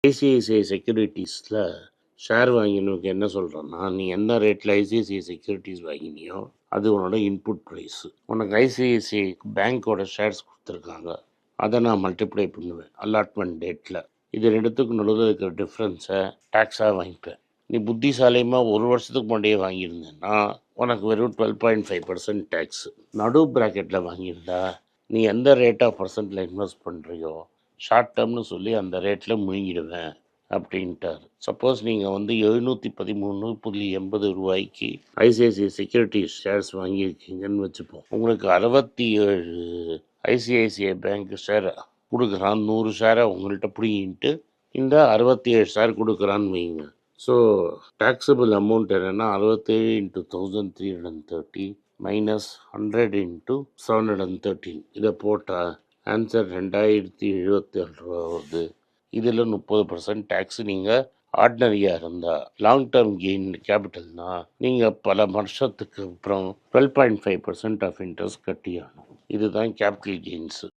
ICICI செக்யூரிட்டீஸில் share வாங்கினவங்க என்ன சொல்கிறேன்னா, நீ எந்த ரேட்டில் ஐசிஐசிஐ செக்யூரிட்டீஸ் வாங்கினியோ அது உன்னோட இன்புட் ப்ரைஸு. உனக்கு ஐசிஐசிஐ பேங்க்கோட ஷேர்ஸ் கொடுத்துருக்காங்க, அதை நான் மல்டிப்ளை பண்ணுவேன் அலாட்மெண்ட் டேட்டில். இது ரெண்டுத்துக்கும் நடுவில் இருக்கிற டிஃப்ரென்ஸை டேக்ஸாக வாங்கிப்பேன். நீ புத்திசாலியமாக ஒரு வருஷத்துக்கு முன்னாடியே வாங்கியிருந்தேன்னா உனக்கு வெறும் 12.5% டேக்ஸு. நடு ப்ராக்கெட்டில் வாங்கியிருந்தா நீ எந்த ரேட் ஆஃப் பர்சன்ட்டில் இன்வெஸ்ட் பண்ணுறியோ ஷார்ட் டேர்ம்னு சொல்லி அந்த ரேட்டில் முழுங்கிடுவேன் அப்படின்ட்டார். சப்போஸ் நீங்கள் 713.80 ரூபாய்க்கு ஐசிஐசிஐ செக்யூரிட்டிஸ் ஷேர்ஸ் வாங்கியிருக்கீங்கன்னு வச்சுப்போம். உங்களுக்கு 67 ஐசிஐசிஐ பேங்க் ஷேர் கொடுக்குறான். 100 ஷேரை உங்கள்கிட்ட பிடிங்கிட்டு இந்த 67 ஷேர் கொடுக்குறான்னு வைங்க. ஸோ டேக்ஸபிள் அமௌண்ட் என்னென்னா 67 × 1330 மைனஸ் 100 × 713. இதை போட்டால் ஆன்சர் 2077 ரூபா வருது. இதில் 30% டேக்ஸ் நீங்கள் ஆர்டினரியாக இருந்தால். லாங் டேர்ம் கெயின் கேபிட்டல்னால் நீங்கள் பல வருஷத்துக்கு அப்புறம் 12.5% ஆஃப் இன்ட்ரெஸ்ட் கட்டியாகணும். இதுதான் கேபிட்டல் கெயின்ஸு.